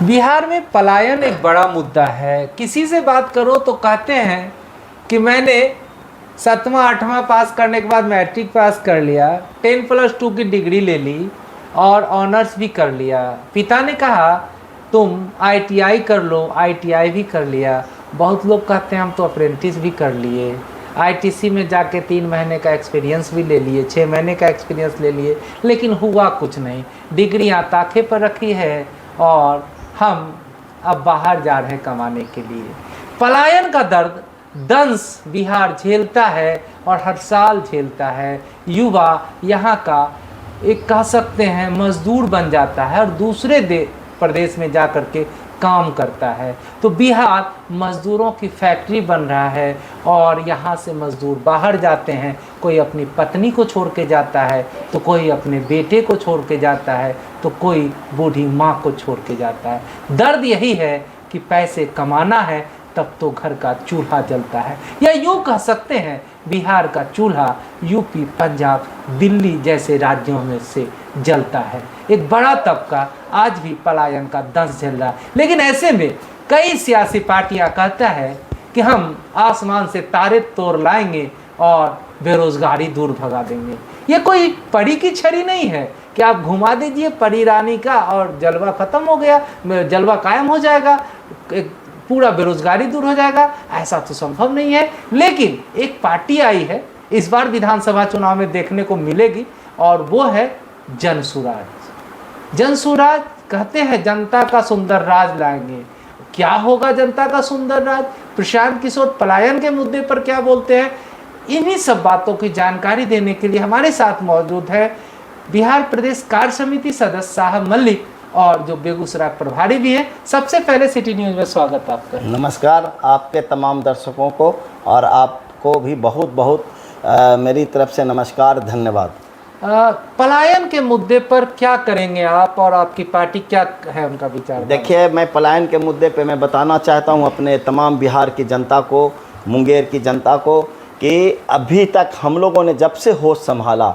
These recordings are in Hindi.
बिहार में पलायन एक बड़ा मुद्दा है। किसी से बात करो तो कहते हैं कि मैंने 7वां 8वां पास करने के बाद मैट्रिक पास कर लिया, 10+2 की डिग्री ले ली और ऑनर्स भी कर लिया। पिता ने कहा तुम आईटीआई कर लो, आईटीआई भी कर लिया। बहुत लोग कहते हैं हम तो अप्रेंटिस भी कर लिए, आईटीसी में जाके 3 महीने का एक्सपीरियंस भी ले लिए, 6 महीने का एक्सपीरियंस ले लिए, लेकिन हुआ कुछ नहीं। डिग्रियां ताखे पर रखी है और हम अब बाहर जा रहे हैं कमाने के लिए। पलायन का दर्द दंश बिहार झेलता है और हर साल झेलता है। युवा यहाँ का एक कह सकते हैं मजदूर बन जाता है और दूसरे प्रदेश में जा कर के काम करता है। तो बिहार मजदूरों की फैक्ट्री बन रहा है और यहाँ से मजदूर बाहर जाते हैं। कोई अपनी पत्नी को छोड़ के जाता है, तो कोई अपने बेटे को छोड़ के जाता है, तो कोई बूढ़ी माँ को छोड़ के जाता है। दर्द यही है कि पैसे कमाना है तब तो घर का चूल्हा जलता है, या यूँ कह सकते हैं बिहार का चूल्हा यूपी, पंजाब, दिल्ली जैसे राज्यों में से जलता है। एक बड़ा तबका आज भी पलायन का दंश झेल रहा है। लेकिन ऐसे में कई सियासी पार्टियां कहता है कि हम आसमान से तारे तोड़ लाएंगे और बेरोजगारी दूर भगा देंगे। ये कोई परी की छड़ी नहीं है कि आप घुमा दीजिए परी रानी का और जलवा खत्म हो गया, जलवा कायम हो जाएगा, पूरा बेरोजगारी दूर हो जाएगा। ऐसा तो संभव नहीं है। लेकिन एक पार्टी आई है, इस बार विधानसभा चुनाव में देखने को मिलेगी, और वो है जनसुराज। जनसुराज कहते हैं जनता का सुंदर राज लाएंगे। क्या होगा जनता का सुंदर राज? प्रशांत किशोर पलायन के मुद्दे पर क्या बोलते हैं? इन्हीं सब बातों की जानकारी देने के लिए हमारे साथ मौजूद है बिहार प्रदेश कार्य समिति सदस्य साहब मल्लिक, और जो बेगूसराय प्रभारी भी हैं। सबसे पहले सिटी न्यूज़ में स्वागत आपका। नमस्कार आपके तमाम दर्शकों को, और आपको भी बहुत बहुत मेरी तरफ से नमस्कार, धन्यवाद। पलायन के मुद्दे पर क्या करेंगे आप, और आपकी पार्टी क्या है उनका विचार? देखिए, मैं पलायन के मुद्दे पे मैं बताना चाहता हूं अपने तमाम बिहार की जनता को, मुंगेर की जनता को, कि अभी तक हम लोगों ने जब से होश संभाला,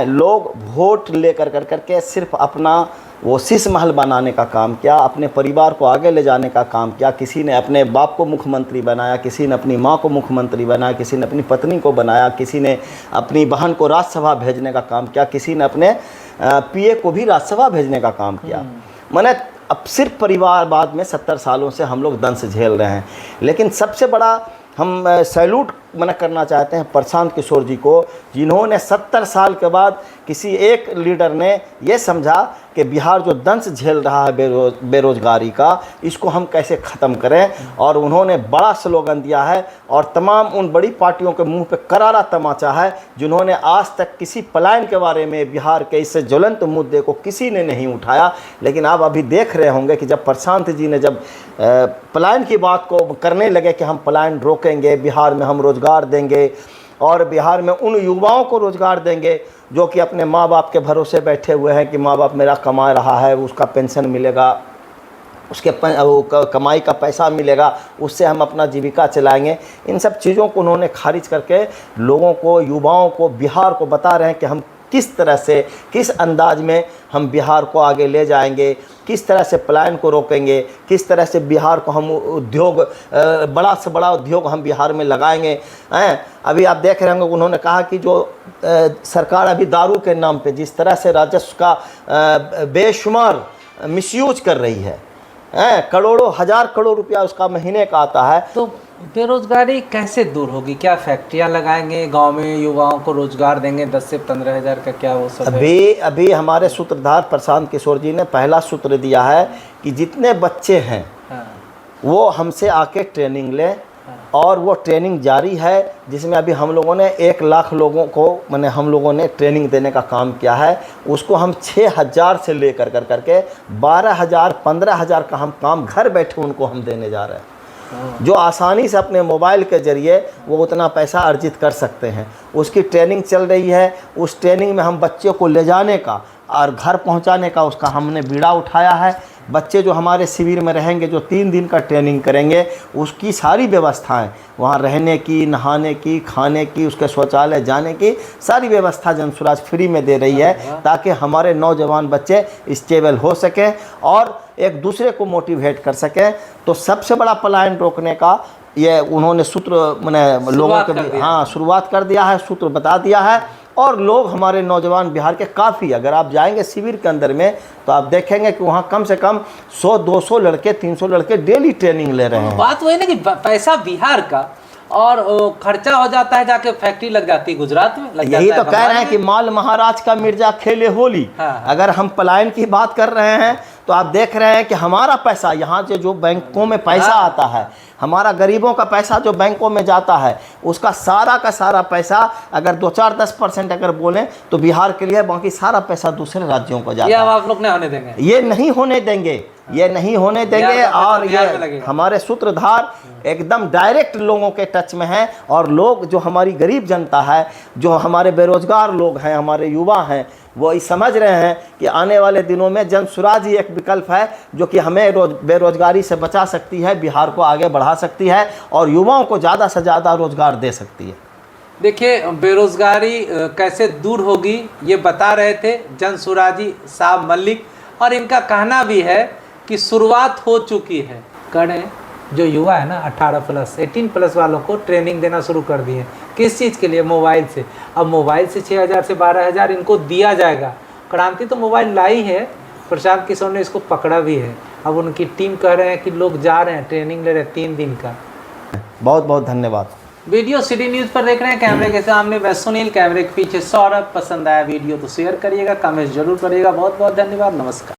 लोग वोट लेकर करके सिर्फ अपना वो शीश महल बनाने का काम किया, अपने परिवार को आगे ले जाने का काम किया। किसी ने अपने बाप को मुख्यमंत्री बनाया, किसी ने अपनी माँ को मुख्यमंत्री बनाया, किसी ने अपनी पत्नी को बनाया, किसी ने अपनी बहन को राज्यसभा भेजने का काम किया, किसी ने अपने पीए को भी राज्यसभा भेजने का काम किया। मैंने अब सिर्फ परिवारवाद में 70 सालों से हम लोग दंश झेल रहे हैं। लेकिन सबसे बड़ा हम सैल्यूट मैंने करना चाहते हैं प्रशांत किशोर जी को, जिन्होंने 70 साल के बाद किसी एक लीडर ने ये समझा कि बिहार जो दंश झेल रहा है बेरोजगारी का, इसको हम कैसे ख़त्म करें। और उन्होंने बड़ा स्लोगन दिया है, और तमाम उन बड़ी पार्टियों के मुंह पे करारा तमाचा है जिन्होंने आज तक किसी पलायन के बारे में, बिहार के इस ज्वलंत मुद्दे को किसी ने नहीं उठाया। लेकिन आप अभी देख रहे होंगे कि जब प्रशांत जी ने जब पलायन की बात को करने लगे कि हम पलायन रोकेंगे, बिहार में हम रोज़गार देंगे और बिहार में उन युवाओं को रोज़गार देंगे जो कि अपने माँ बाप के भरोसे बैठे हुए हैं कि माँ बाप मेरा कमा रहा है, उसका पेंशन मिलेगा, उसके कमाई का पैसा मिलेगा, उससे हम अपना जीविका चलाएंगे। इन सब चीज़ों को उन्होंने खारिज करके लोगों को, युवाओं को, बिहार को बता रहे हैं कि हम किस तरह से, किस अंदाज में हम बिहार को आगे ले जाएंगे, किस तरह से पलायन को रोकेंगे, किस तरह से बिहार को हम उद्योग, बड़ा से बड़ा उद्योग हम बिहार में लगाएंगे। अभी आप देख रहे होंगे उन्होंने कहा कि जो सरकार अभी दारू के नाम पे जिस तरह से राजस्व का बेशुमार मिसयूज कर रही है, करोड़ों, 1000 करोड़ रुपया उसका महीने का आता है। तो बेरोजगारी कैसे दूर होगी? क्या फैक्ट्रियां लगाएंगे, गांव में युवाओं को रोजगार देंगे 10 से 15 हज़ार का, क्या वो सब? अभी हमारे सूत्रधार प्रशांत किशोर जी ने पहला सूत्र दिया है कि जितने बच्चे हैं वो हमसे आके ट्रेनिंग लें, और वो ट्रेनिंग जारी है, जिसमें अभी हम लोगों ने 1 लाख लोगों को मैंने हम लोगों ने ट्रेनिंग देने का काम किया है। उसको हम 6000 से लेकर करके 12,000, 15,000 का हम काम घर बैठे उनको हम देने जा रहे हैं, जो आसानी से अपने मोबाइल के ज़रिए वो उतना पैसा अर्जित कर सकते हैं। उसकी ट्रेनिंग चल रही है। उस ट्रेनिंग में हम बच्चों को ले जाने का और घर पहुंचाने का उसका हमने बीड़ा उठाया है। बच्चे जो हमारे शिविर में रहेंगे, जो 3 दिन का ट्रेनिंग करेंगे, उसकी सारी व्यवस्थाएं, वहाँ रहने की, नहाने की, खाने की, उसके शौचालय जाने की सारी व्यवस्था जनसुराज फ्री में दे रही है, ताकि हमारे नौजवान बच्चे स्टेबल हो सकें और एक दूसरे को मोटिवेट कर सकें। तो सबसे बड़ा पलायन रोकने का ये उन्होंने सूत्र मैंने लोगों के हाँ शुरुआत कर दिया है, सूत्र बता दिया है। और लोग हमारे नौजवान बिहार के काफ़ी, अगर आप जाएंगे शिविर के अंदर में तो आप देखेंगे कि वहाँ कम से कम 100-200 लड़के, 300 लड़के डेली ट्रेनिंग ले रहे हैं। बात वही ना कि पैसा बिहार का और खर्चा हो जाता है, जाके फैक्ट्री लग जाती है गुजरात में, लग यही जाता तो है कह रहे हैं कि माल महाराज का मिर्जा खेले होली। हाँ। अगर हम पलायन की बात कर रहे हैं तो आप देख रहे हैं कि हमारा पैसा यहाँ से जो बैंकों में पैसा आता है, हमारा गरीबों का पैसा जो बैंकों में जाता है, उसका सारा का सारा पैसा अगर 2-4-10% अगर बोलें तो बिहार के लिए, बाकी सारा पैसा दूसरे राज्यों को जाता ये है। आप लोग नहीं होने देंगे, ये नहीं होने देंगे, ये नहीं होने देंगे। और ये हमारे सूत्रधार एकदम डायरेक्ट लोगों के टच में हैं। और लोग जो हमारी गरीब जनता है, जो हमारे बेरोजगार लोग हैं, हमारे युवा हैं, वो ये समझ रहे हैं कि आने वाले दिनों में जनसुराज ही एक विकल्प है जो कि हमें बेरोजगारी से बचा सकती है, बिहार को आगे बढ़ा सकती है और युवाओं को ज़्यादा से ज़्यादा रोजगार दे सकती है। देखिए बेरोजगारी कैसे दूर होगी ये बता रहे थे जनसुराजी साहब मलिक। और इनका कहना भी है कि शुरुआत हो चुकी है। करें जो युवा है ना 18+ वालों को ट्रेनिंग देना शुरू कर दिए। किस चीज़ के लिए? मोबाइल से। अब मोबाइल से 6,000 से 12,000 इनको दिया जाएगा। क्रांति तो मोबाइल लाई है, प्रशांत किशोर ने इसको पकड़ा भी है। अब उनकी टीम कह रहे हैं कि लोग जा रहे हैं, ट्रेनिंग ले रहे हैं 3 दिन का। बहुत बहुत धन्यवाद। वीडियो सिटी न्यूज़ पर देख रहे हैं, कैमरे के सामने मैं सुनील, कैमरे के पीछे सौरभ। पसंद आया वीडियो तो शेयर करिएगा, कमेंट जरूर करिएगा। बहुत बहुत धन्यवाद, नमस्कार।